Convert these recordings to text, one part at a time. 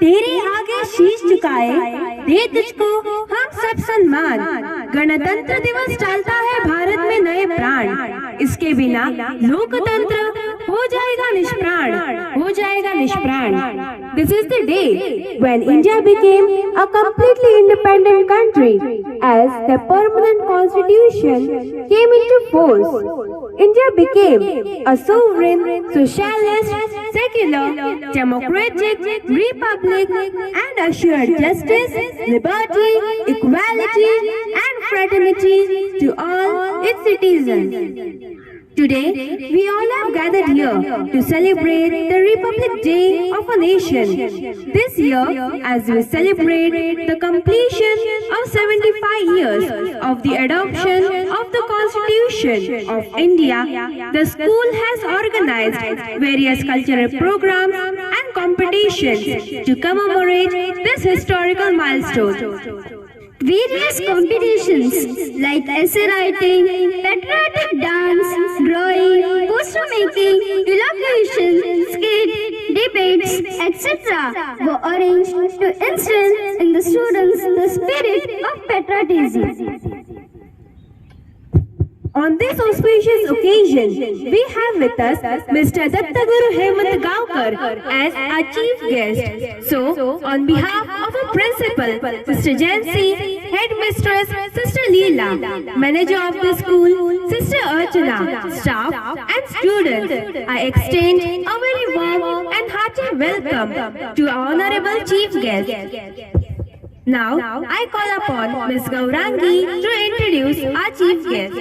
तेरे आगे शीश झुकाए दे तुझको हम सब सम्मान। गणतंत्र दिवस डालता है भारत में नए प्राण, इसके बिना लोकतंत्र हो जाएगा निष्प्राण, हो जाएगा निष्प्राण। This is the day when India became a completely independent country as the permanent constitution came into force. India became a sovereign, socialist, secular, democratic republic and assured justice, liberty, equality and fraternity to all its citizens. Today, we all have gathered here to celebrate the Republic Day of a nation. This year, as we celebrate the completion of 75 years of the adoption of the Constitution of India, the school has organized various cultural programs and competitions to commemorate this historical milestone. Various competitions like essay writing, patriotic dance, drawing, poster making, elocution, skit, debates, etc. were arranged to instill in the students the spirit of patriotism. On this auspicious occasion, we have with us Mr. Dattaguru Hemant Gaonkar as our chief guest. So, on behalf of our principal, Sister Jancy, headmistress, Sister Leela, manager of the school, Sister Archana, staff and students, I extend a very warm and hearty welcome to our honorable chief guest. Now, I call upon Ms. Gaurangi to introduce our chief guest.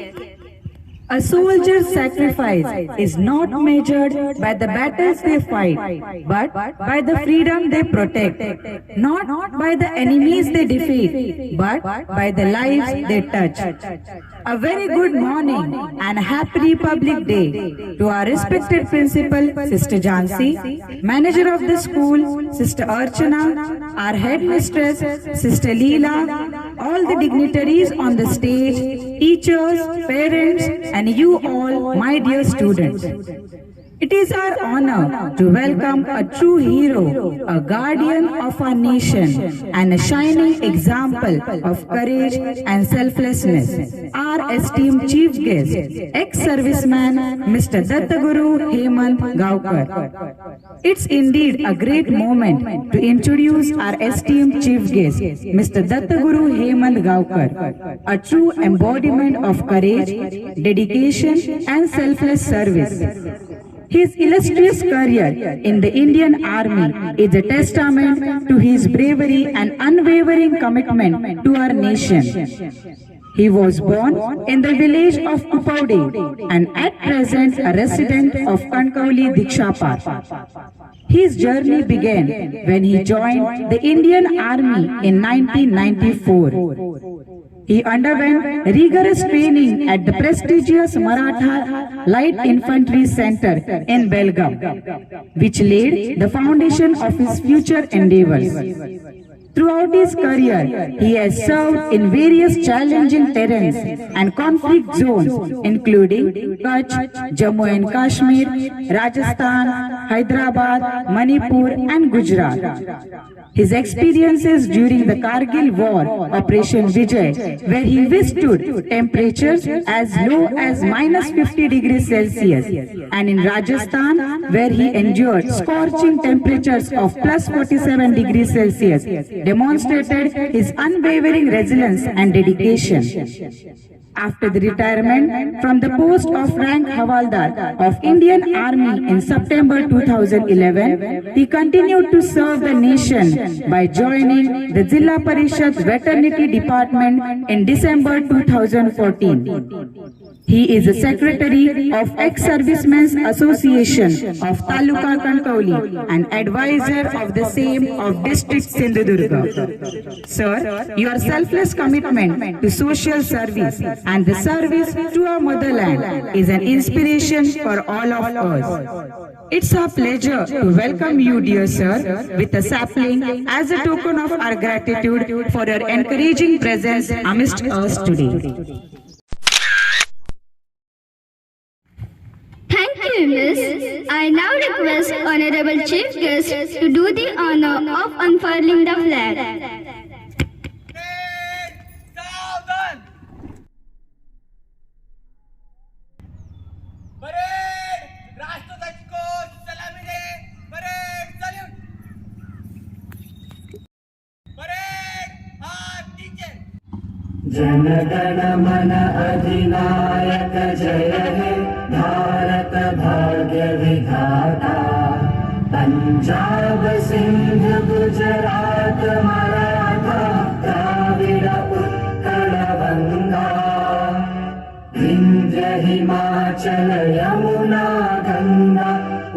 A soldier's sacrifice is not measured by the battles they fight, but by the freedom they protect. Not by the enemies they defeat, but by the lives they touch. A very good morning and happy Republic Day to our respected principal, Sister Jancy, manager of the school, Sister Archana, our headmistress, Sister Leela, all the dignitaries on the stage, teachers, parents, and you all, my dear students. It is our honor to welcome a true hero, a guardian of our nation, and a shining example of courage and selflessness, our esteemed chief guest, ex-serviceman, Mr. Dattaguru Hemant Gaonkar. It's indeed a great moment to introduce our esteemed chief guest, Mr. Dattaguru Hemant Gaonkar, a true embodiment of courage, dedication, and selfless service. His illustrious career in the Indian Army is a testament to his bravery and unwavering commitment to our nation. He was born in the village of Kupaude and at present a resident of Kankauli Dikshapar. His journey began when he joined the Indian Army in 1994. He underwent rigorous training at the prestigious Maratha Light Infantry Center in Belgaum, which laid the foundation of his future endeavors. Throughout his career, he has served in various challenging terrains and conflict zones, including Kutch, Jammu and Kashmir, Rajasthan, Hyderabad, Manipur, and Gujarat. His experiences during the Kargil War, Operation Vijay, where he withstood temperatures as low as -50 degrees Celsius, and in Rajasthan, where he endured scorching temperatures of +47 degrees Celsius, demonstrated his unwavering resilience and dedication. After the retirement from the post of rank Havaldar of Indian Army in September 2011, he continued to serve the nation by joining the Zilla Parishad Veterinary Department in December 2014. He is the Secretary of Ex-Servicemen's Association of Taluka Kankauli and advisor of the same of District Sindhudurga. Sir, your selfless commitment to social service and the service to our motherland is an inspiration for all of us. It's our pleasure to welcome you, dear sir, with a sapling as a token of our gratitude for your encouraging presence amidst us today. Thank you, Miss. I I now request Honorable Chief Guest to do the honor of unfurling the flag. सावधान parade राष्ट्रध्वज को सलामी दे parade salute parade हाथ नीचे जन गण मन अधिनायक जय हे भारत भाग्य विधाता पंजाब सिंध गुजरात मराठा द्राविड़ उत्कल बंगा विंध्य हिमाचल यमुना गंगा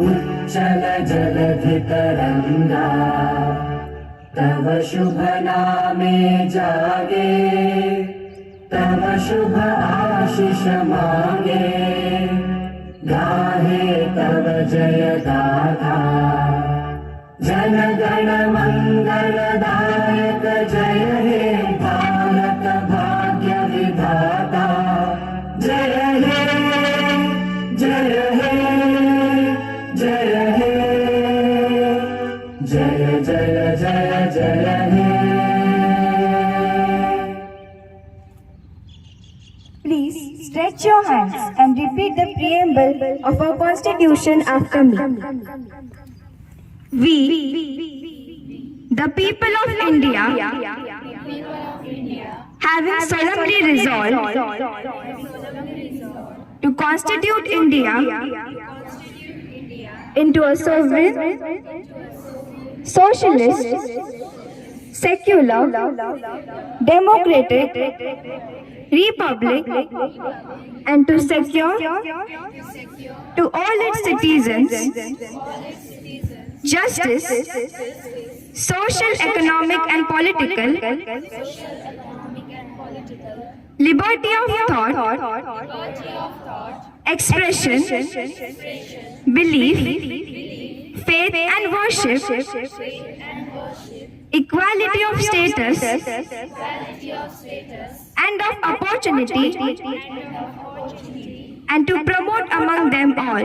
उच्चल जलधि तरंगा तव शुभ नामे जागे तव शुभ आशीष मांगे गाहे तव जय गाथा जन गण मंगलदायक जय हे भारत भाग्य विधाता जय हे जय हे जय हे जय जय जय जय हे Please stretch your hands and repeat the preamble of our Constitution after me. We, the people of India, having solemnly resolved to constitute India into a sovereign, socialist, secular, democratic republic, and to secure to all its citizens justice, social, economic and political liberty of thought, expression, belief, faith and worship, equality of status and of opportunity, and to promote among them all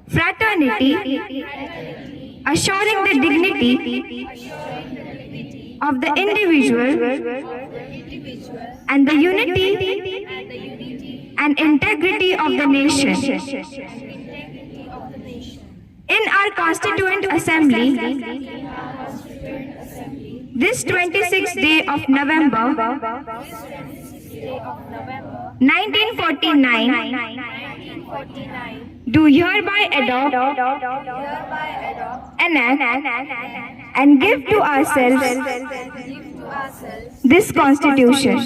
fraternity, assuring the dignity of the individual and the unity and integrity of the nation. In our Constituent Assembly, this 26th day of November 1949, do hereby adopt, enact, and give to ourselves this Constitution.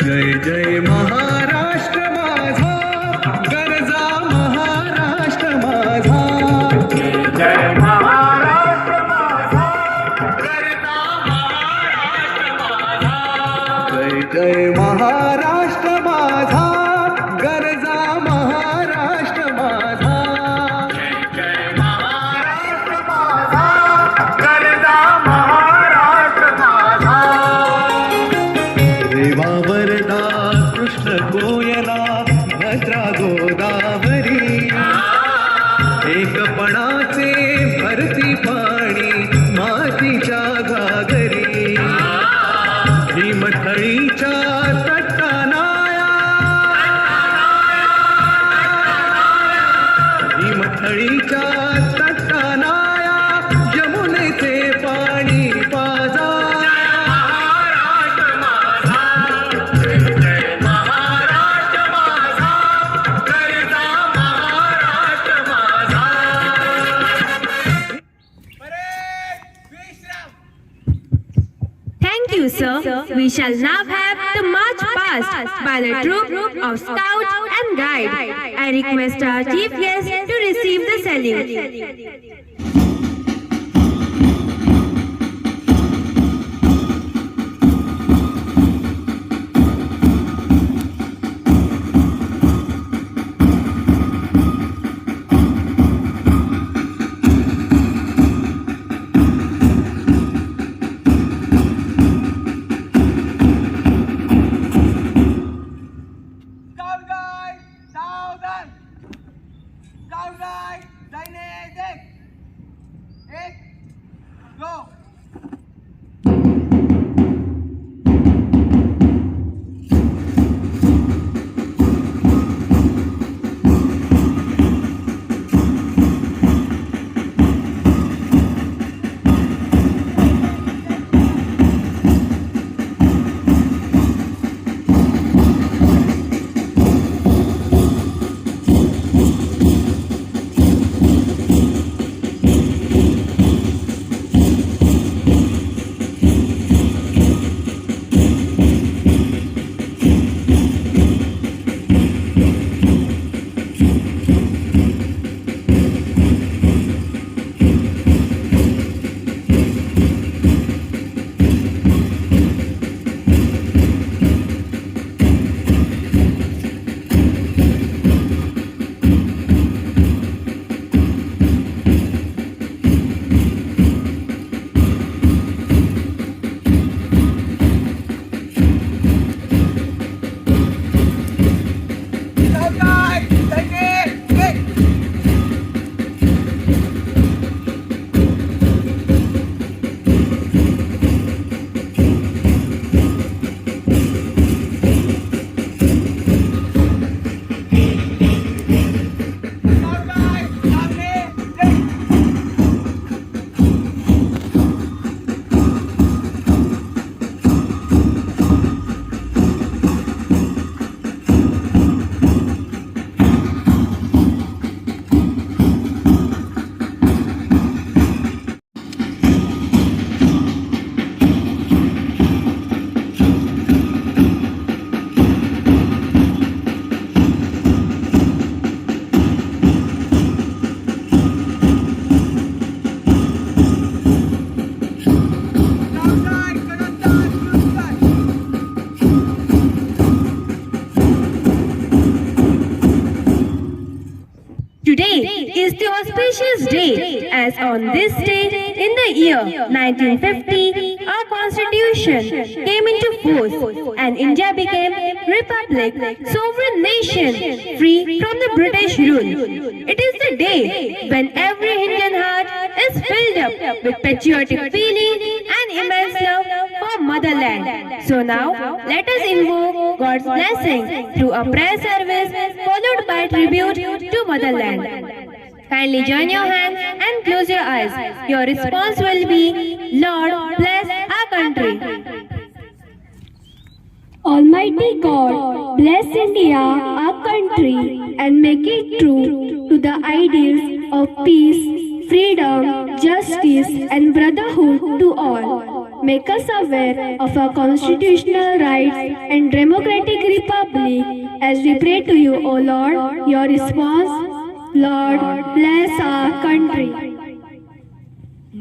जय जय महाराष्ट्र माझा गरजा महाराष्ट्र माझा जय जय महाराष्ट्र माझा गरजा महाराष्ट्र माझा जय जय महाराष्ट्र माझा गरजा महाराष्ट्र माझा जय महाराष्ट्र माझा गरजा महाराष्ट्र माझा रेवा वरदा कृष्ण कोयना भद्रा गोदावरी एकपणाचे भरती पाणी मातीच्या घागरी भीमथळीच्या तटानाया भीमथळीच्या तटानाया यमुनेचे पाणी पाजा परेड विश्राम Thank you, sir. We shall now have the march past by the troop of scouts and guide. I request our chief guest to receive the salute. is the auspicious day, as on this day in the year 1950, our constitution came into force and India became republic, sovereign nation, free from the British rule. It is the day when every Indian heart is filled up with patriotic feeling and immense love for motherland. So now, let us invoke God's blessing through a prayer service followed by tribute to motherland. Kindly join your hands and close your eyes. Your response will be, Lord, bless our country. Almighty God, bless India, our country, and make it true to the ideals of peace, freedom, justice, and brotherhood to all. Make us aware of our constitutional rights and democratic republic as we pray to you, O Lord. Your response, Lord, bless our country.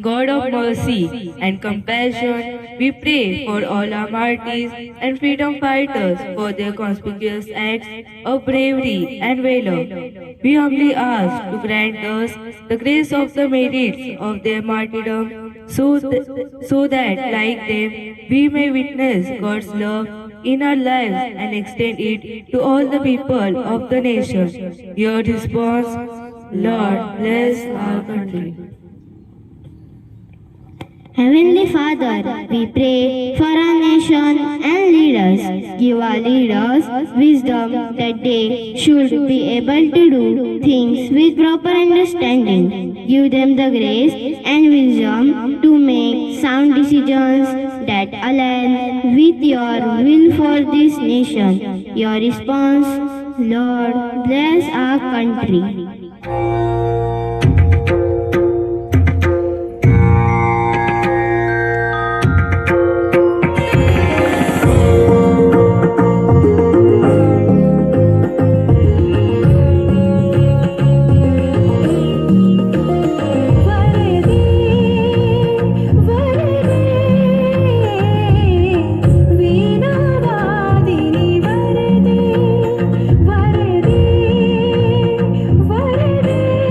God of mercy and compassion, we pray for all our martyrs and freedom fighters for their conspicuous acts of bravery and valor. We humbly ask to grant us the grace of the merits of their martyrdom so that, like them, we may witness God's love in our lives and extend it to all the people of the nation. Your response, Lord, bless our country. Heavenly Father, we pray for our nation and leaders. Give our leaders wisdom that they should be able to do things with proper understanding. Give them the grace and wisdom to make sound decisions that align with your will for this nation. Your response, Lord, bless our country. Varade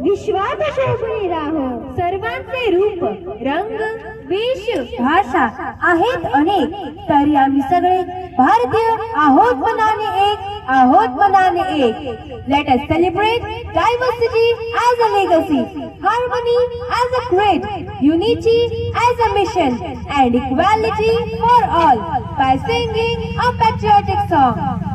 विश्वात शोभणी राहो. सर्वांचे रूप, रंग, वेश, भाषा आहेत अनेक, तरी आम्ही सगळे भारतीय आहोत मनाने एक, आहोत मनाने एक. Let us celebrate diversity as a legacy, harmony as a creed, unity as a mission, and equality for all by singing a patriotic song.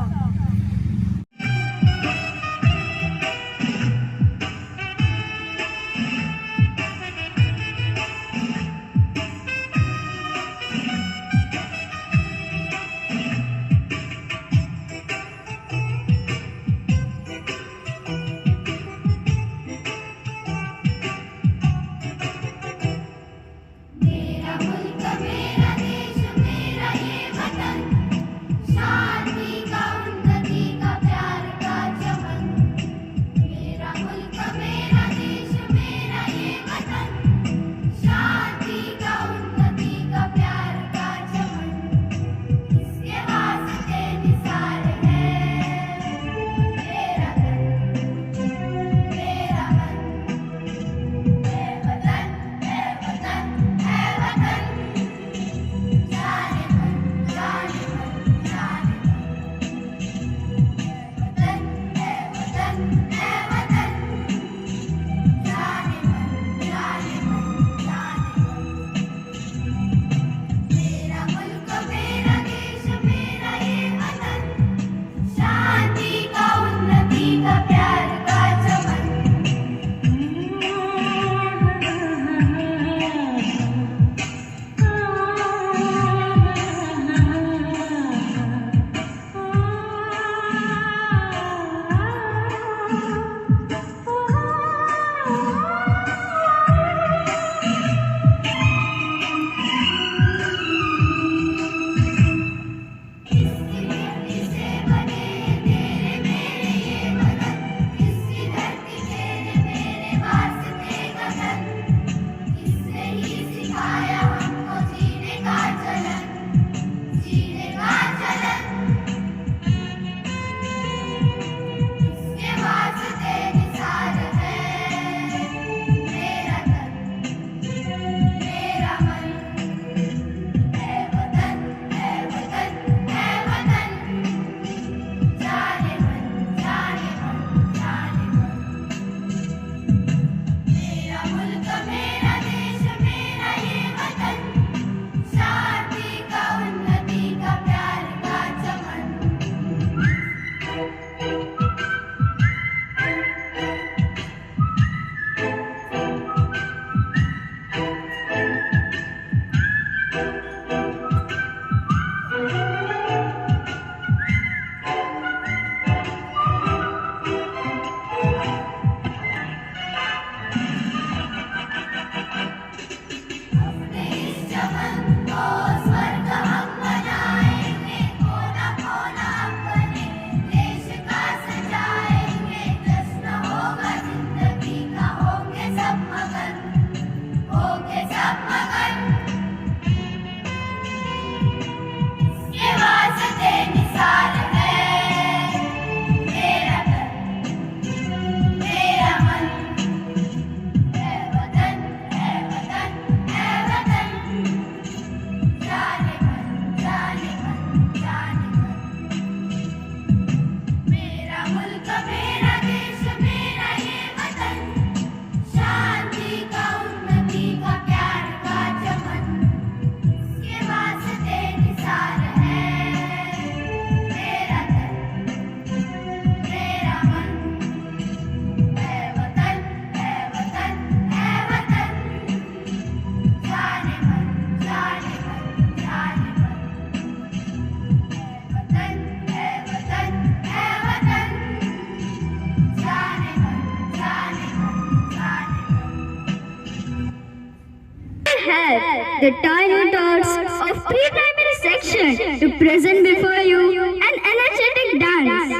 have the tiny tots of pre-primary section to present before you an energetic dance.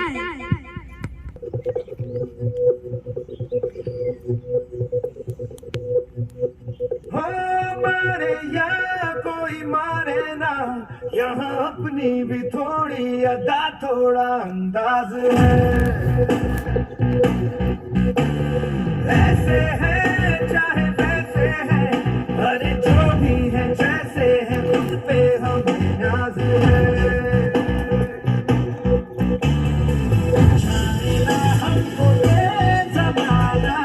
मारे या कोई मारे ना, यहाँ अपनी भी थोड़ी अदा थोड़ा अंदाज है। ऐसे हैं चाहे वैसे हैं, अरे जो भी है जैसे है, खुद पे हमें नाज है। जानेगा हमको ये ज़माना,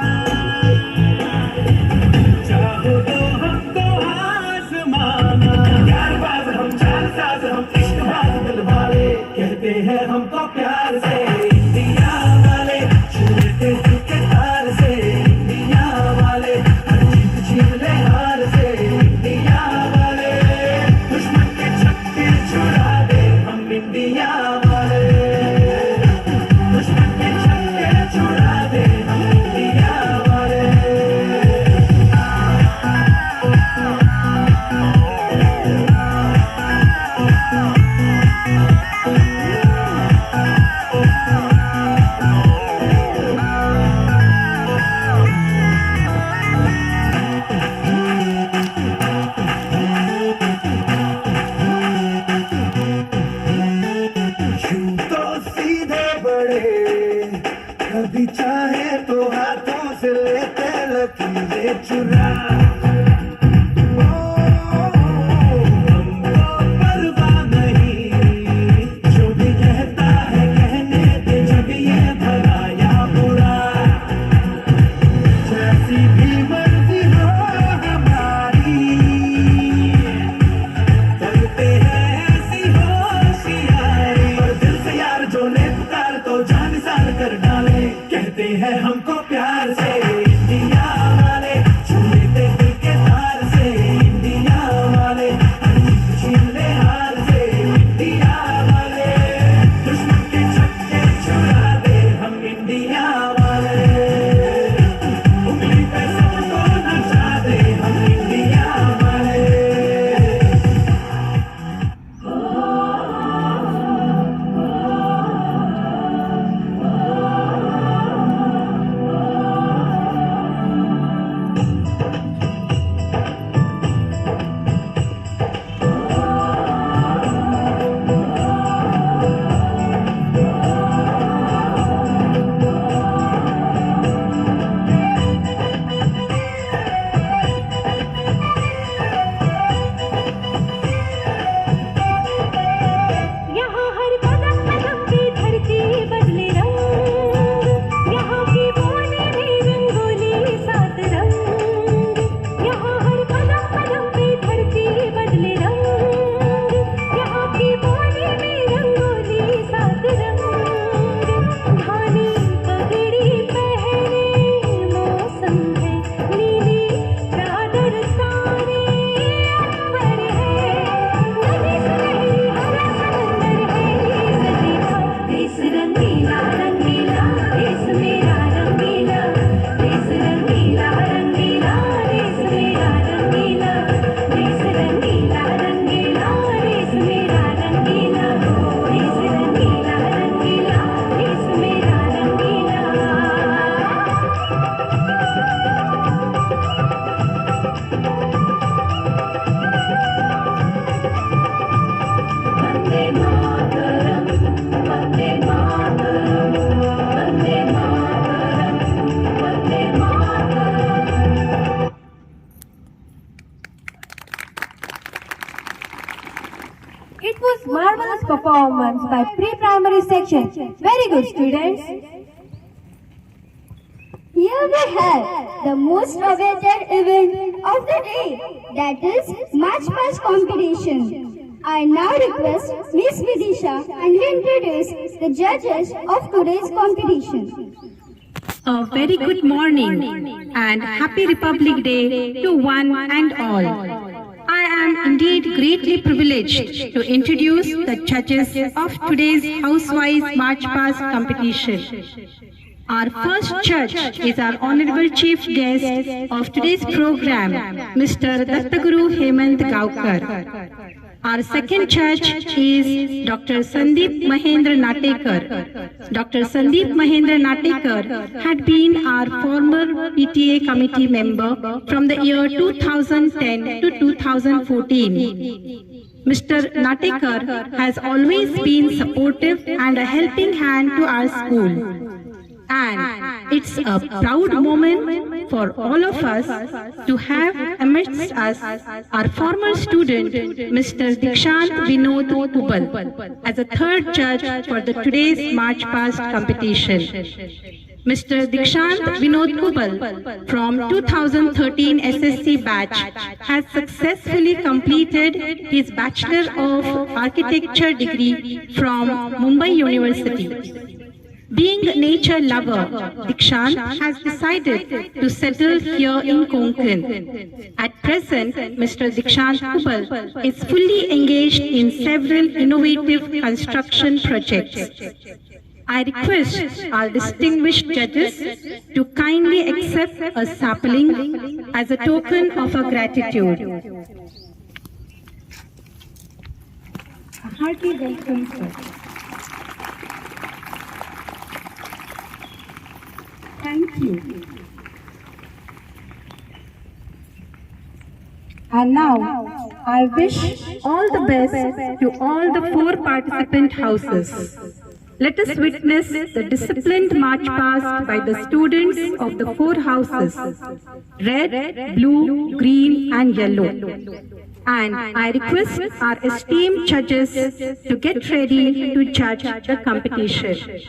चाहो तो हमको आज़माना। प्यारबाज हम, जालसाज हम, इश्कबाज दिलवाले, कहते हैं हमको प्यार से इंडिया वाले, छूते दिल के तार से इंडिया वाले, हर जीत छीन ले हार से इंडिया वाले, दुश्मन के छक्के छुड़ा दे हम इंडिया वाले, दुश्मन के छक्के छुड़ा दे हम इंडिया वाले। यूं तो सीधे बड़े, कभी चाहे तो हाथों से लेते लकीरें चुरा। हमको परवाह नहीं, जो भी कहता है कहने दे, जब ये भला या बुरा, जैसी भी मर्जी हो हमारी, करते हैं ऐसी होशियारी। पर दिल से यार जो ने पुकार तो जान निसार कर डाले, कहते हैं हमको प्यार से इंडिया वाले, छूते दिल के तार से इंडिया वाले, हर जीत छीन ले हार से इंडिया वाले, दुश्मन के छक्के छुड़ा दे हम इंडिया वाले, उंगली पे सबको नचा दे हम इंडिया वाले। यहाँ हर कदम कदम पे धरती बदले रंग, यहाँ की बोली भी रंगोली सात रंग। यहाँ हर कदम कदम पे धरती बदले रंग, यहाँ की बोली भी रंगोली सात रंग। धानी पगड़ी पहने मौसम है, नीली चादर सारे अंबर है, नदी सुनहरी हरा समंदर है, देश रंगीला रंगीला, देश मेरा रंगीला, देश रंगीला रंगीला, देश मेरा रंगीला, देश रंगीला रंगीला, देश मेरा रंगीला, देश रंगीला रंगीला, देश मेरा रंगीला। Vande Mataram, Vande Mataram, Vande Mataram, Vande Mataram. It was marvelous performance by pre-primary section. Very good, students. Here we have the most awaited event of the day, that is March Past competition. I now request Miss Vidisha and introduce the judges of today's competition. A very good morning and happy Republic Day to one and all. I am indeed greatly privileged to introduce the judges of today's Housewives March Past competition. Our first judge is our Honorable Chief Guest of today's program, Mr. Dattaguru Hemant Gaukar. Our second judge is Dr. Sandeep Mahendra Natekar. Dr. Sandeep Mahendra Natekar had been our former PTA committee member from the year 2010 to 2014. Mr. Natekar has always been supportive and a helping hand to our school. And it's a proud moment for all of us to have amidst us our former student, Mr. Dikshant Vinod Kubal, as a third judge for the today's March Past competition. Mr. Dikshant Vinod Kubal from 2013 SSC batch has successfully completed his Bachelor of Architecture degree from Mumbai University. Being a nature lover, Dikshant has decided to settle here in Konkan. At present, Mr. Dikshant Kubal is fully engaged in several innovative construction projects. I request our distinguished judges to kindly accept a sapling as a token of our gratitude. A hearty welcome, sir. Thank you. And now, I wish all the best to all the 4 participant houses. Let us witness the disciplined march past by the students of the 4 houses, red, blue, green and yellow. And I request our esteemed judges to get ready to judge the competition.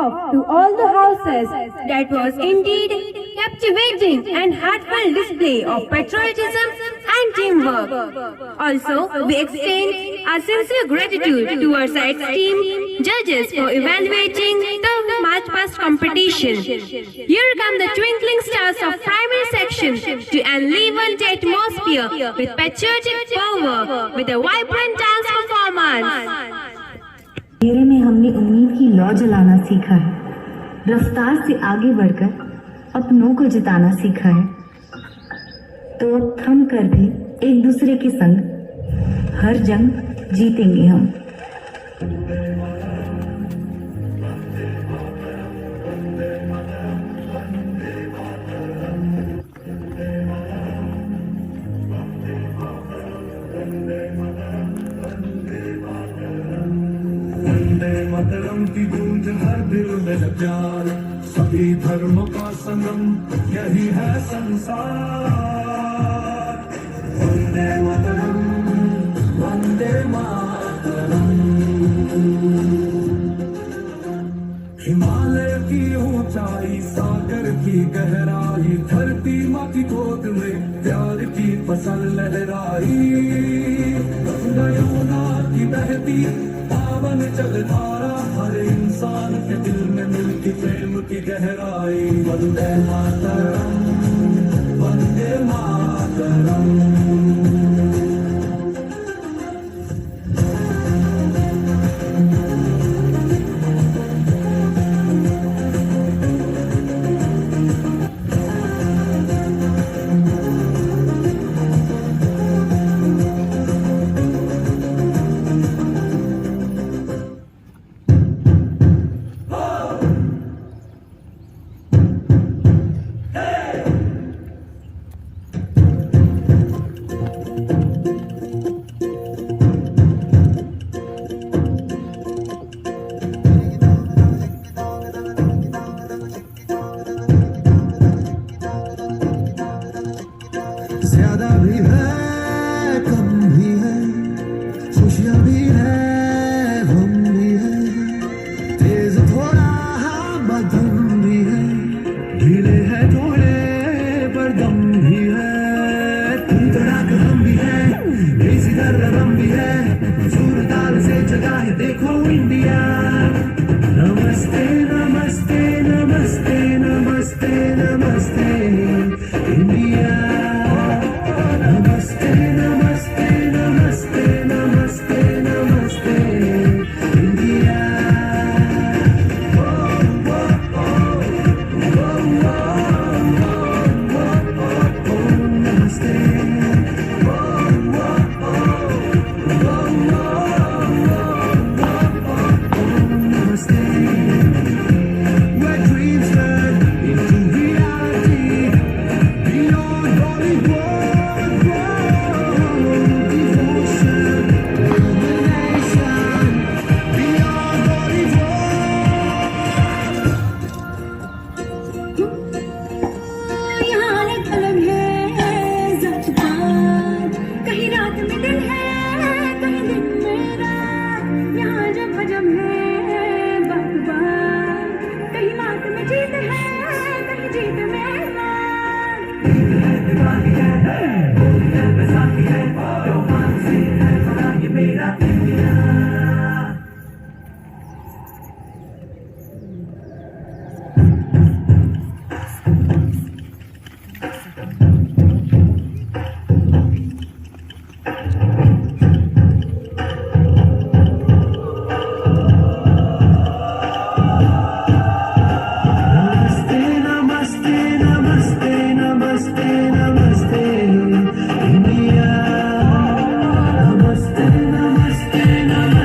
off to all the houses. That was indeed captivating and heartfelt display of patriotism and teamwork. Also, we extend our sincere gratitude towards our esteemed judges for evaluating the March Past competition. Here come the twinkling stars of primary section to enliven the atmosphere with patriotic fervor with a vibrant dance performance. अंधेरे में हमने उम्मीद की लौ जलाना सीखा है, रफ्तार से आगे बढ़कर अपनों को जिताना सीखा है। तो अब थम कर भी एक दूसरे के संग हर जंग जीतेंगे हम। मतरम की गूंज हर दिल में है प्यार, सभी धर्म का संगम यही है संसार। वंदे मतरम, वंदे मातरम। हिमालय की ऊंचाई, सागर की गहराई, धरती माँ की गोद में प्यार की फसल लहराई। गंगा यमुना की बहती पावन जलधारा, हर इंसान के दिल में मिलती प्रेम की गहराई। वंदे मातरम, वंदे मातरम। ज्यादा भी है, कम भी है, खुशियाँ भी है, गम भी है, तेज थोड़ा मध्यम भी है, ढीले है थोड़े पर दम भी है, तुम तड़ाक हम भी है, बेसी दर्रम भी है, सुर ताल से जगा है देखो इंडिया। नमस्ते नमस्ते नमस्ते नमस्ते नमस्ते इंडिया। नमस्ते नमस्ते नमस्ते नमस्ते नमस्ते इंडिया। नमस्ते नमस्ते। Where dreams turn into reality, beyond Bollywood, devotion, illumination, beyond Bollywood। यहाँ एक अलग है ज़ब्त पात, कहीं रात में दिन है, कहीं दिन में रात। यहाँ जब अजब है बात बात, कहीं मात में जीत है, कहीं जीत में मात। नमस्ते नमस्ते नमस्ते नमस्ते नमस्ते इंडिया। नमस्ते नमस्ते नमस्ते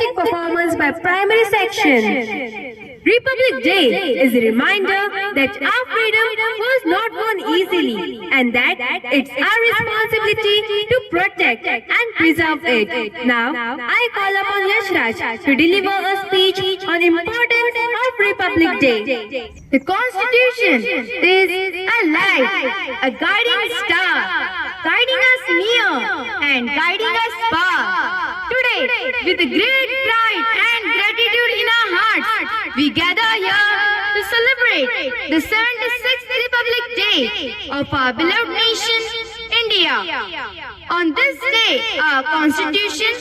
enthusiastic performance by primary section. Republic Day is a reminder that our freedom was not won easily and that it's our responsibility to protect and preserve it. Now, I call upon Yashraj to deliver a speech on importance of Republic Day. The Constitution is a light, a guiding star, guiding us near and guiding us far. Today, with great pride and gratitude in our hearts, we gather here to celebrate the 76th Republic Day of our beloved nation, India. On this day, our Constitution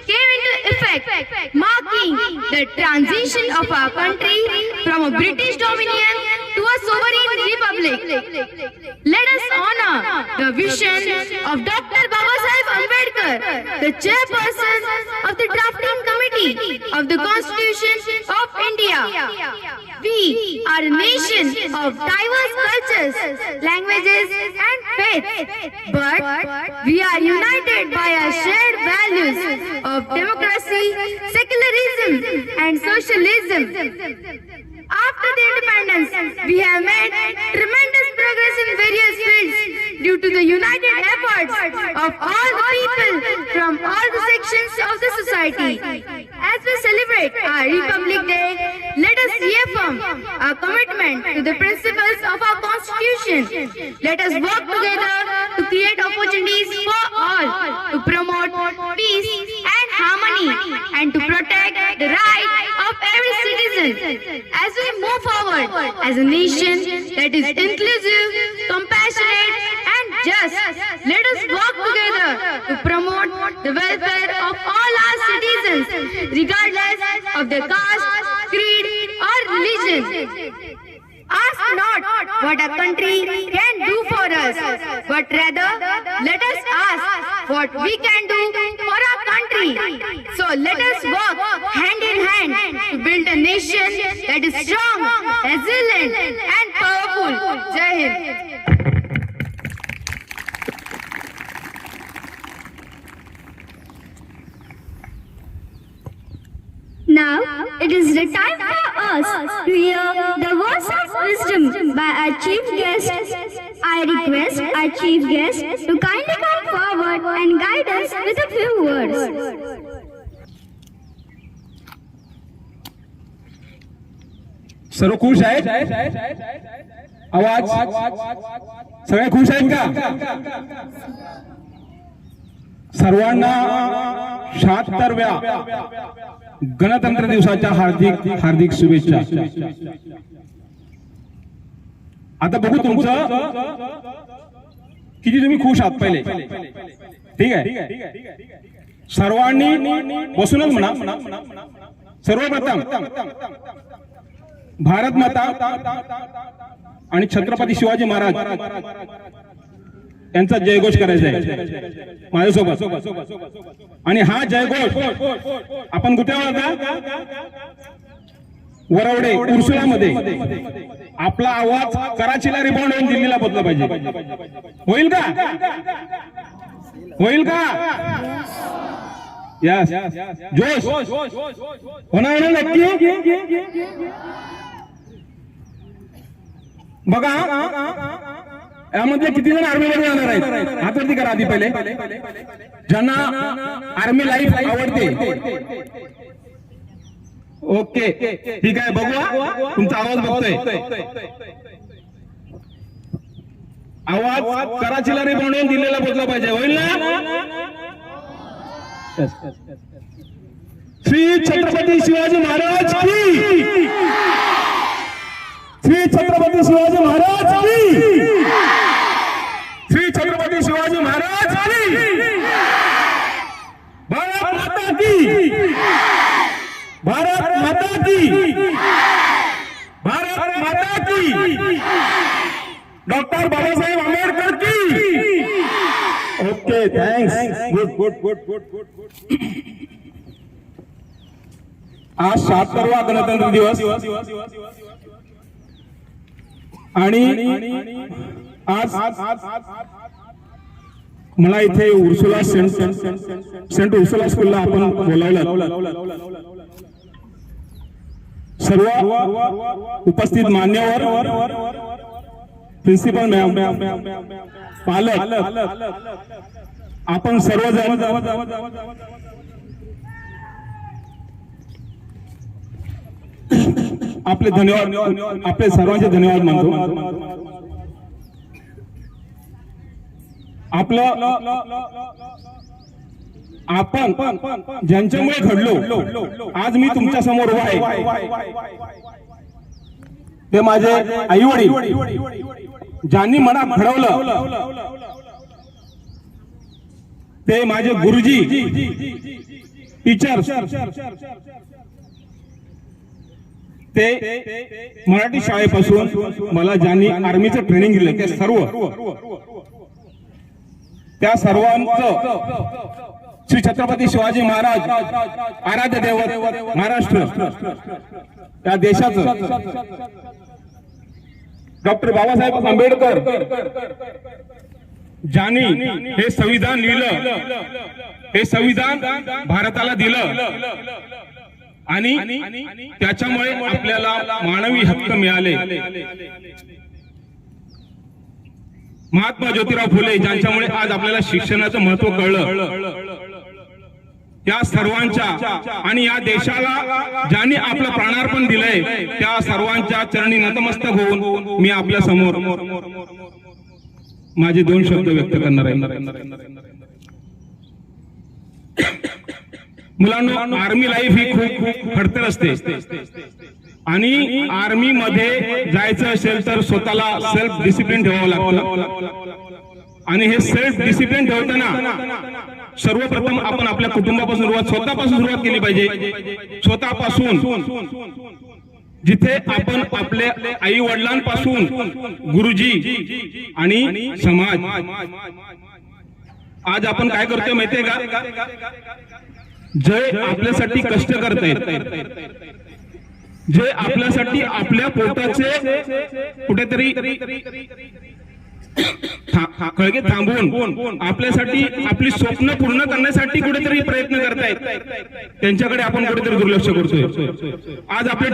came into effect, marking the transition of our country from a British dominion to a sovereign republic. Let us honor the vision of Dr. Babasaheb Ambedkar, the chairperson of the drafting committee of the Constitution of India. We are a nation of diverse cultures, languages and faiths, but we are united by our shared values of democracy, secularism and socialism. After the independence, we have made tremendous progress in various fields due to the united efforts of all the people from all the sections of the society. As we celebrate our Republic Day, let us reaffirm our commitment to the principles of our Constitution. Let us work together to create opportunities for all, to promote peace and harmony, and to protect the right of every citizen. As we move forward as a nation that is inclusive, compassionate and just, let us work together to promote the welfare of all our citizens, regardless of their caste, creed or religion. Ask not what a country can do for us, but rather let us ask what we can do for our country. So let us work hand in hand to build a nation that is strong, resilient and powerful. Jai Hind. Now, it is the time for us to hear the words of wisdom by our chief guest. I request our chief guest to kindly come forward and guide us with a few words. सर्व खुश आहेत? आवाज सगळे खुश आहेत का? सर्वांना 76व्या गणतंत्र दिवसाच्या हार्दिक हार्दिक शुभेच्छा. आता बघू तुमचं किती तुम्ही खुश आहात पहिले. ठीक आहे, सर्वांनी बसूनच म्हणा. सर्वप्रथम भारत माता आणि छत्रपती शिवाजी महाराज यांचा जयघोष करायचा आहे माझ्यासोबत. आणि हा जयघोष आपण कुठे होता? वरवडे उर्सुलामध्ये. आपला आवाज कराचीला रिबाउंड होऊन दिल्लीला पोहोचला पाहिजे. होईल का? होईल का? यस, जोश होणार ना नक्की. बघा यामध्ये किती जण आर्मीमध्ये जाणार आहेत? हातवरती करा आधी पहिले ज्यांना आर्मी लाईफ आवडते. ओके, ठीक आहे. बघूया तुमचा आवाज बघतोय. आवाज कराचीला रिबाउंड होऊन दिल्लीला पोहोचला पाहिजे. होईल ना? श्री छत्रपती शिवाजी महाराज की. श्री छत्रपती शिवाजी महाराज की. श्री छत्रपती शिवाजी महाराज की. भारत माता की. भारत माता की. भारत माता की. डॉक्टर बाबासाहेब आंबेडकर की. Okay, thanks. गुड. आज 76वा गणतंत्र दिवस आणि आज मला इथे उर्सुला सेंट उर्सुला स्कूलला आपण बोलावलं. सर्व उपस्थित मान्यवर, प्रिन्सिपल मॅम, पालक, आपण सर्वजण आपले धन्यवाद, आपले सर्वांचे धन्यवाद मानतो. आपलं आपण ज्यांच्यामुळे घडलो, आज मी तुमच्या समोर उभा आहे, ते माझे आई वडील, ज्यांनी मला घडवलं, ते माझे गुरुजी, टीचर, ते मराठी शाळेपासून मला ज्यांनी आर्मीचं ट्रेनिंग दिलं, ते सर्व, त्या सर्वांचं श्री छत्रपती शिवाजी महाराज, आराध्य दैवत महाराष्ट्र, त्या देशाचं डॉक्टर बाबासाहेब आंबेडकर, ज्यांनी हे संविधान लिहिलं, हे संविधान भारताला दिलं, आणि त्याच्यामुळे आपल्याला मानवी हक्क मिळाले. महात्मा ज्योतिराव फुले, ज्यांच्यामुळे आज आपल्याला शिक्षणाचं महत्व कळलं, त्या सर्वांच्या आणि या देशाला ज्यांनी आपलं प्राणार्पण दिलंय, त्या सर्वांच्या चरणी नतमस्तक होऊन मी आपल्या समोर माझे 2 शब्द व्यक्त करणार आहे. मुलांनो, आर्मी लाईफ ही खूप खडतर असते, आणि आर्मी मध्ये जायचं असेल तर स्वतःला सेल्फ डिसिप्लिन ठेवावं लागतं. आणि हे सेल्फ डिसिप्लिन ठेवताना सर्वप्रथम आपण आपल्या कुटुंबापासून स्वतःपासून सुरुवात केली पाहिजे. स्वतःपासून, जिथे आपण आपल्या आई वडिलांपासून, गुरुजी आणि समाज. आज आपण काय करतोय माहितीये का? जे आपल्यासाठी कष्ट करतायत, जे आपल्यासाठी आपल्या पोटाचे कुठेतरी खळगे थांबवून आपल्यासाठी आपली स्वप्न पूर्ण करण्यासाठी कुठेतरी प्रयत्न करतायत, त्यांच्याकडे आपण कुठेतरी दुर्लक्ष करतोय. आज आपले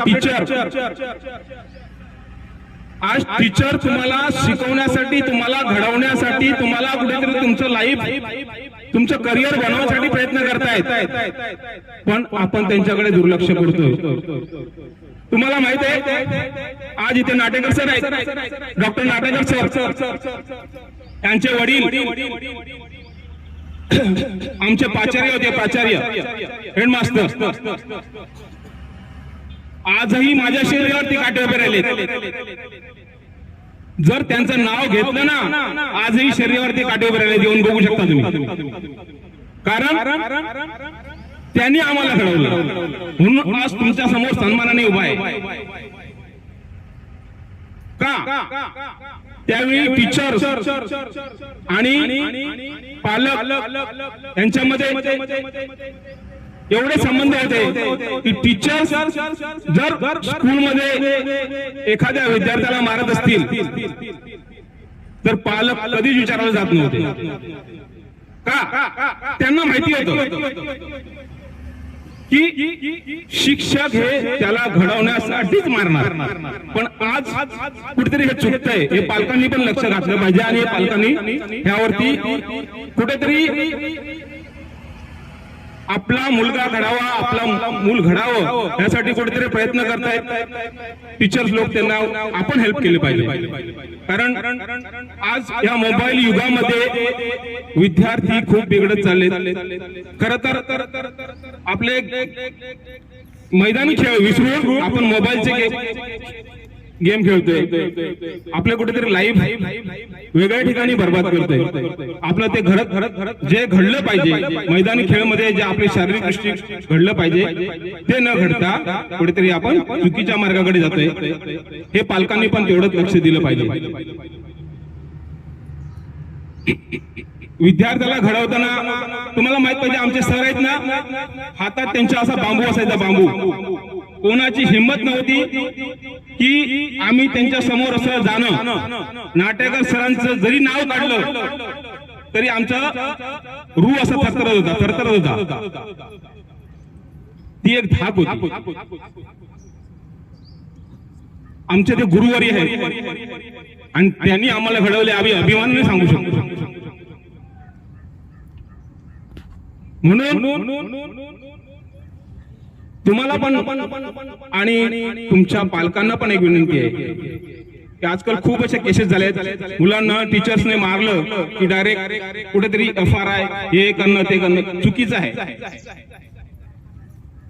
टीचर तुम्हाला शिकवण्यासाठी, तुम्हाला घडवण्यासाठी, तुम्हाला कुठेतरी तुमचं लाईफ, तुमचं करिअर बनवण्यासाठी प्रयत्न करतायत, पण आपण त्यांच्याकडे दुर्लक्ष करतोय. तुम्हाला माहित आहे, आज इथे नाटेकर सर आहेत, डॉक्टर नाटेकर सर, त्यांचे वडील आमचे प्राचार्य होते, प्राचार्य, हेडमास्टर. आजही माझ्या शरीरावरती काटे उभे राहिले. जर त्यांचं नाव घेतलं ना, आजही शरीरावरती काटे उभे राहिले, येऊन बघू शकता तुम्ही. कारण त्यांनी आम्हाला घडवलं, म्हणून आज तुमच्या समोर सन्मानाने उभा आहे. का? त्यावेळी टीचर आणि पालक यांच्यामध्ये एवढे संबंध होते की टीचर जर स्कूलमध्ये एखाद्या विद्यार्थ्याला मारत असतील तर पालक कधीच विचारायला जात नव्हते. का? त्यांना माहिती होतं की शिक्षक हे त्याला घडवण्यासाठीच मारणार. पण आज कुठेतरी हे चुकतंय, हे पालकांनी पण लक्ष घातलं पाहिजे, आणि पालकांनी ह्यावरती कुठेतरी आपला मुलगा घडावा, आपला मूल घडावं यासाठी कुठेतरी प्रयत्न करतायत टीचर्स लोक. त्यांना आपण हेल्प केली पाहिजे. कारण आज या मोबाईल युगामध्ये विद्यार्थी खूप बिघडत चालले. खरं तर आपले मैदानी खेळ विसरून आपण मोबाईलचे गेम खेळतोय, आपल्या कुठेतरी लाईफ वेगळ्या ठिकाणी बर्बाद करतोय. आपलं ते घडत जे घडलं पाहिजे मैदानी खेळमध्ये, जे आपले शारीरिक दृष्टी घडलं पाहिजे, ते न घडता कुठेतरी आपण चुकीच्या मार्गाकडे जातोय. हे पालकांनी पण तेवढंच लक्ष दिलं पाहिजे. विद्यार्थ्याला घडवताना तुम्हाला माहित पाहिजे, आमचे सर आहेत ना, हातात त्यांच्या असा बांबू असायचा, बांबू. कोणाची हिंमत नव्हती की आम्ही त्यांच्या समोर असं जाणं. नाटेकर सरांचं जरी नाव काढलं तरी आमचा रूह असा थरथरत होता. ती एक धाक होती. आमचे ते गुरुवर्य आहेत आणि त्यांनी आम्हाला घडवले, आम्ही अभिमानाने सांगू शकतो. म्हणून तुम्हाला पण आणि तुमच्या पालकांना पण एक विनंती आहे की आजकाल खूप अशा केसेस झाल्या आहेत, मुलांना टीचर्सने मारलं की डायरेक्ट कुठेतरी FRI हे करणं ते करणं चुकीचं आहे.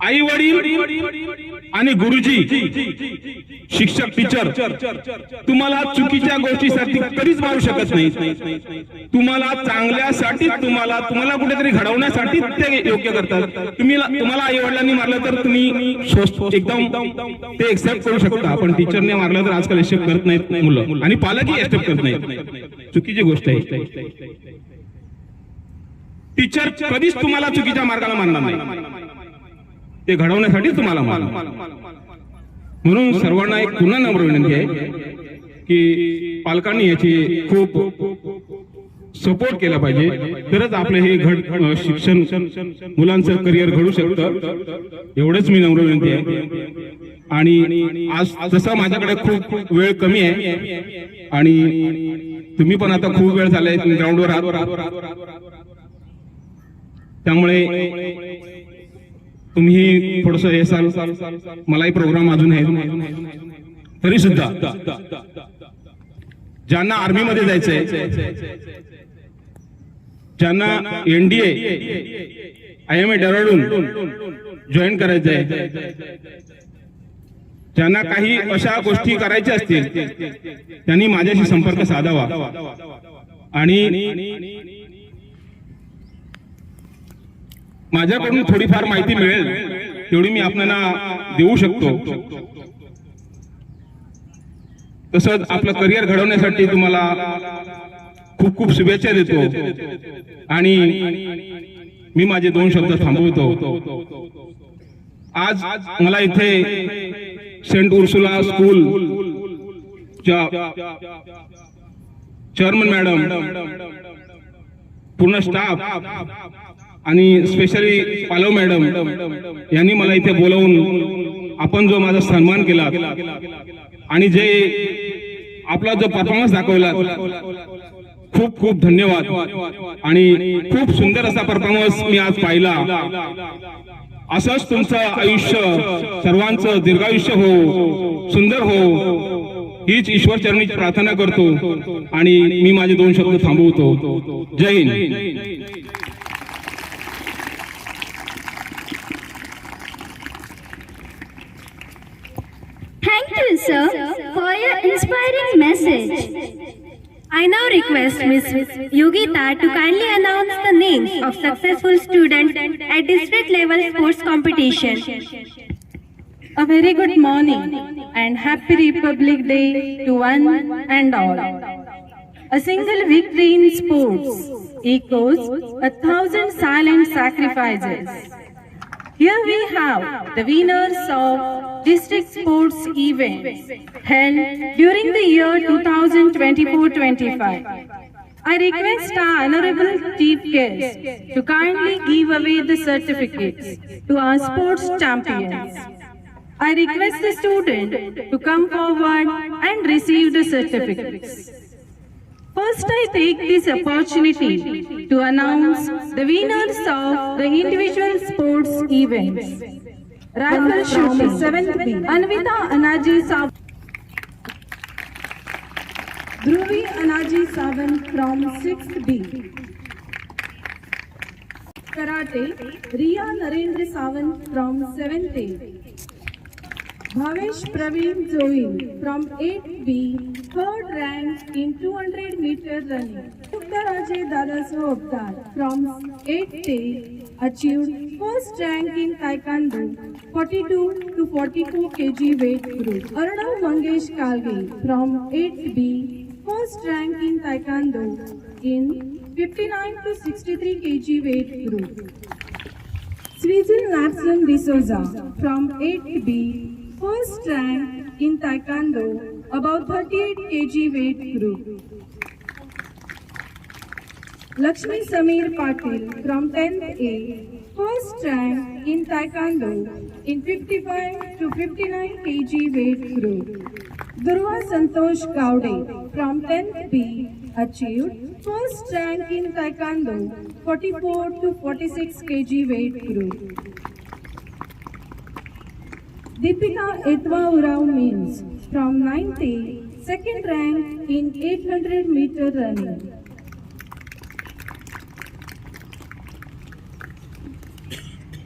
आई वडील आणि गुरुजी, शिक्षक, टीचर तुम्हाला चुकीच्या गोष्टीसाठी कधीच मारू शकत नाही. तुम्हाला चांगल्यासाठी तुम्हाला कुठेतरी घडवण्यासाठी ते योग्य करतात. तुम्हाला आई वडिलांनी मारलं तर तुम्ही एकदम ते एक्सेप्ट करू शकता, पण टीचरने मारलं तर आजकाल एक्सेप्ट करत नाहीत मुलं आणि पालकही एक्सेप्ट करत नाहीत. चुकीची गोष्ट आहे. टीचर कधीच तुम्हाला चुकीच्या मार्गाला मारणार नाही, ते घडवण्यासाठी तुम्हाला मारणार. म्हणून सर्वांना एक पुन्हा नम्र विनंती आहे की पालकांनी याची खूप सपोर्ट केला पाहिजे, तरच आपलं हे शिक्षण मुलांचं करिअर घडू शकतं. एवढंच मी नम्र विनंती आहे. आणि आज जसा माझ्याकडे खूप वेळ कमी आहे आणि तुम्ही पण आता खूप वेळ झालाय ग्राउंडवर आहात, त्यामुळे तुम्ही थोडस हे साल मलाही प्रोग्राम अजून आहे, तरी सुद्धा ज्यांना आर्मी मध्ये जायचंय, ज्यांना NDA IMA डेहराडून जॉईन करायचंय, ज्यांना काही अशा गोष्टी करायच्या असतील त्यांनी माझ्याशी संपर्क साधावा. आणि माझ्याकडून थोडीफार माहिती मिळेल तेवढी मी आपल्याला देऊ शकतो. तसंच आपलं करिअर घडवण्यासाठी तुम्हाला खूप खूप शुभेच्छा देतो आणि मी माझे 2 शब्द थांबवतो. आज मला इथे Saint Ursula school chairman madam, पूर्ण स्टाफ आणि स्पेशली पालव मॅडम यांनी मला इथे बोलवून आपण जो माझा सन्मान केला आणि जे आपला जो परफॉर्मन्स दाखवला, खूप खूप धन्यवाद. आणि खूप सुंदर असा परफॉर्मन्स मी आज पाहिला. असंच तुमचं आयुष्य, सर्वांचं दीर्घायुष्य हो, सुंदर हो, हीच ईश्वर चरणी प्रार्थना करतो आणि मी माझे 2 शब्द थांबवतो. जय Hind. Thank you, sir, for your inspiring message. I now request Ms. Yogita to kindly announce the names of successful students at district level sports competition. A very good morning and happy Republic Day to one and all. A single victory in sports echoes 1,000 silent sacrifices. Here we have the winners of district sports events held during the year 2024-25. I request our honorable chief guest to kindly give away the certificates to our sports champions. I request the student to come forward and receive the certificates. First, I take this opportunity to announce the winners of the individual sports events. Rifle shooting 7th B, Anvita Anaji Savan. Dhruvi Anaji Savan from 6th B. Karate, Riya Narendra Savan from 7th A. Bhavesh Praveen Zoil from 8th B, 3rd rank in 200 meter running. Uttaraje Dadasaheb Avtar from 8th A achieved 1st rank in Taekwondo 42 to 44 kg weight group. Arnav Mangesh Kalge from 8th B, 1st rank in Taekwondo in 59 to 63 kg weight group. Swijil Natson D'Souza from 8th B, 1st rank in Taekwondo, about 38 kg weight group. Lakshmi Sameer Patil from 10th A, first rank in Taekwondo in 55 to 59 kg weight group. Durva Santosh Gowde from 10th B achieved first rank in Taekwondo 44 to 46 kg weight group. Deepika Etwa Urao Means from 9th A, second rank in 800 meter running.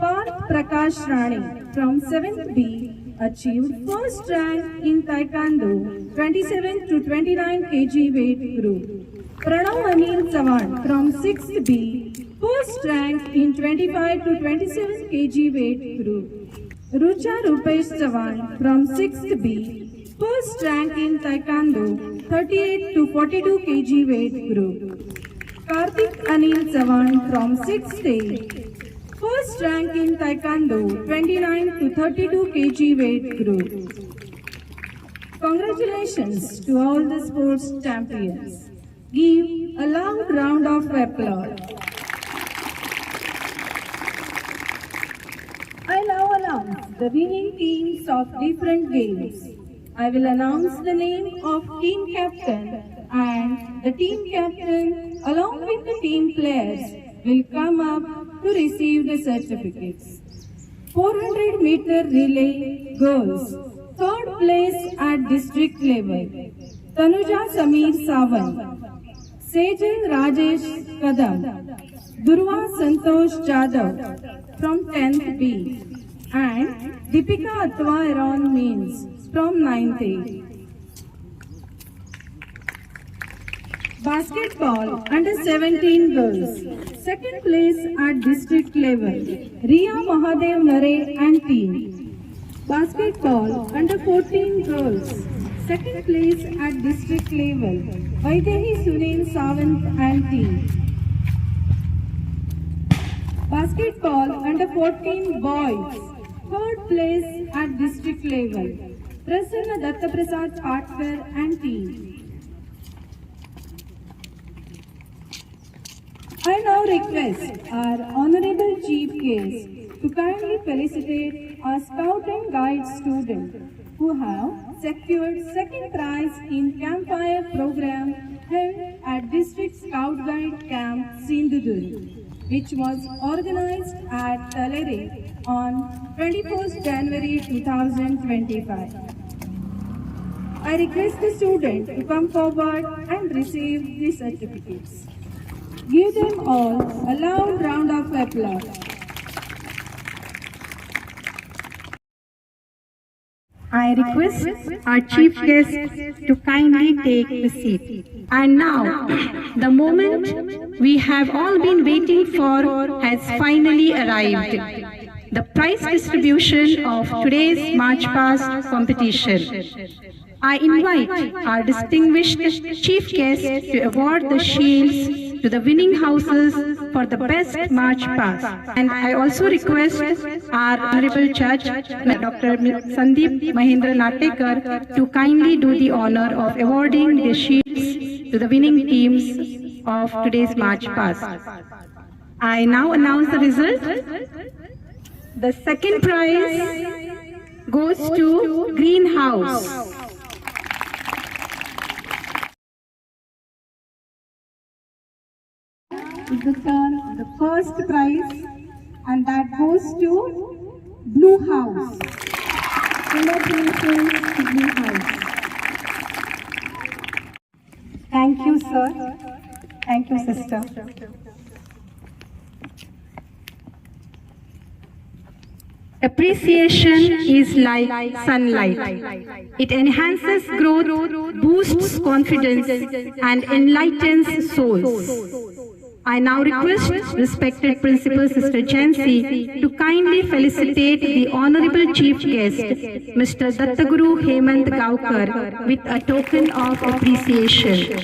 Parth Prakash Rani from 7th B achieved first rank in Taekwondo 27 to 29 kg weight group. Pranav Anil Chavan from 6th B, first rank in 25 to 27 kg weight group. Rucha Rupesh Chavan from 6th B, first rank in Taekwondo 38 to 42 kg weight group. Karthik Anil Chavan from 6th A, first rank in Taekwondo 29 to 32 kg weight group. Congratulations to all the sports champions. Give a loud round of applause. I now announce the winning teams of different games. I will announce the name of team captain, and the team captain along with the team players will come up to receive the certificates. 400 meter relay girls, third place at district level, Tanuja Sameer Sawant, Sejal Rajesh Kadam, Durva Santosh Jadhav from 10th B, and Deepika Atwa Aaron Means from 9th A. Basketball under 17 girls, second place at district level, Riya Mahadev Nare and team. Basketball under 14 girls, second place at district level, Vaidehi Sunil Sawant and team. Basketball under 14 boys, third place at district level, Prasanna Dattaprasad Patkar and team. I now request our Honorable Chief Guest to kindly felicitate our Scout and Guide students who have secured second prize in Campfire program held at District Scout Guide Camp Sindhudurg, which was organized at Talere on 21st January 2025. I request the student to come forward and receive the certificates. Give them all a loud round of applause. I request our chief guest to kindly take the seat. And now, the moment we have all been waiting for has finally arrived. The prize distribution of today's March Past competition. I invite our distinguished chief guest to award the shields to the winning houses for the best March Past. And I also request our Honorable Judge, Dr. Sandeep Mahendra Natekar, to kindly do the honor of awarding the shields to the winning teams of today's March Past. I now announce the result. The second prize goes to Greenhouse. The first prize, and that goes to Blue House. Congratulations to Blue House. Thank you, sir. Thank you, sister. Appreciation is like sunlight. It enhances growth, boosts confidence, and enlightens souls. I now request respected Principal Sister Jancy to kindly felicitate the Honorable Chief Guest, Mr. Dattaguru Hemant Gaukar, with a token of appreciation.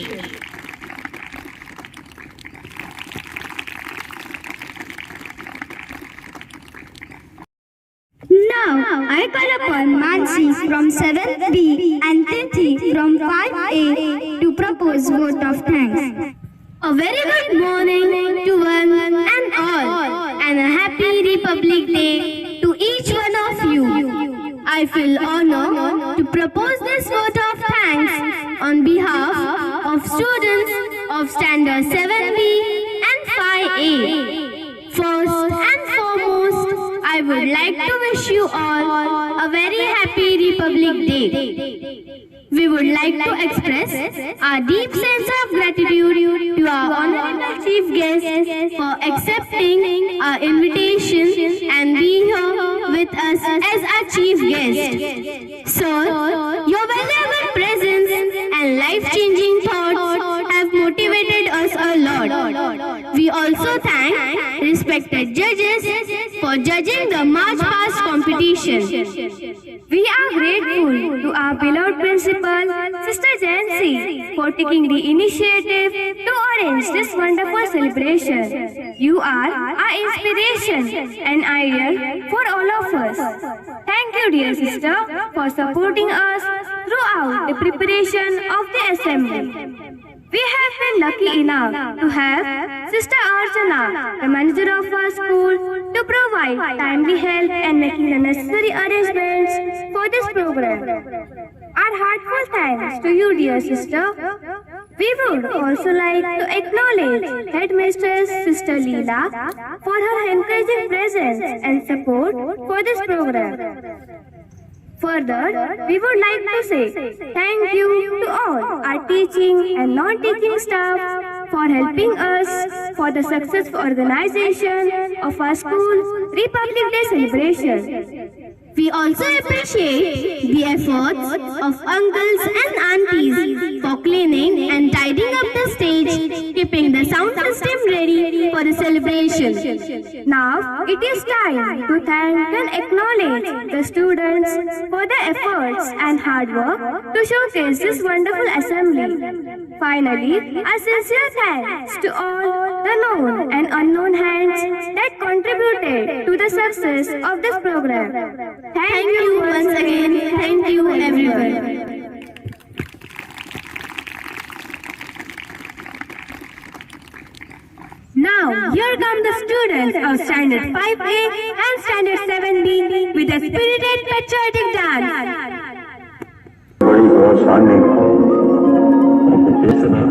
Now, I call upon Mansi from 7th B and Tithi from 5A to propose vote of thanks. A very good morning to one and all, and a happy Republic Day to each one of you. I feel honored to propose this vote of thanks on behalf of students of Standard 7B and 5A. First and foremost, I would like to wish you all a very happy Republic Day. We would like to express our deep sense of gratitude to our Honorable Chief Guest for accepting our invitation and being here with us as our Chief Guest. Sir, your valuable presence and life-changing thoughts have motivated us a lot. We also thank respected judges for judging the March Past competition. We are grateful to our beloved principal, Sister Jancy, for taking the initiative to arrange this wonderful celebration. You are our inspiration and ideal for all of us. Thank you, dear sister, for supporting us throughout the preparation of the assembly. We have been lucky enough to have Sister Archana, the manager of our school, to provide timely help and making the necessary arrangements for this program. Our heartfelt thanks to you, dear sister. We would also like to acknowledge Headmistress Sister Leela for her encouraging presence and support for this program. Further, we would like to say thank you to all our teaching and non-teaching staff for helping us for the successful organization of our school Republic Day celebration. We also appreciate the efforts of uncles and aunties for cleaning and tidying up the stage, keeping the sound system ready for the celebration. Now, it is time to thank and acknowledge the students for their efforts and hard work to showcase this wonderful assembly. Finally, a sincere thanks to all the known and unknown hands that contributed to the success of this program. Thank you once again. Thank you, everyone. Now, here come the students of Standard 5A and Standard 7B with a spirited patriotic dance. बड़ी गौरवशाली देशना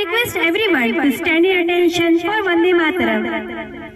request everyone to stand in attention for Vande Mataram.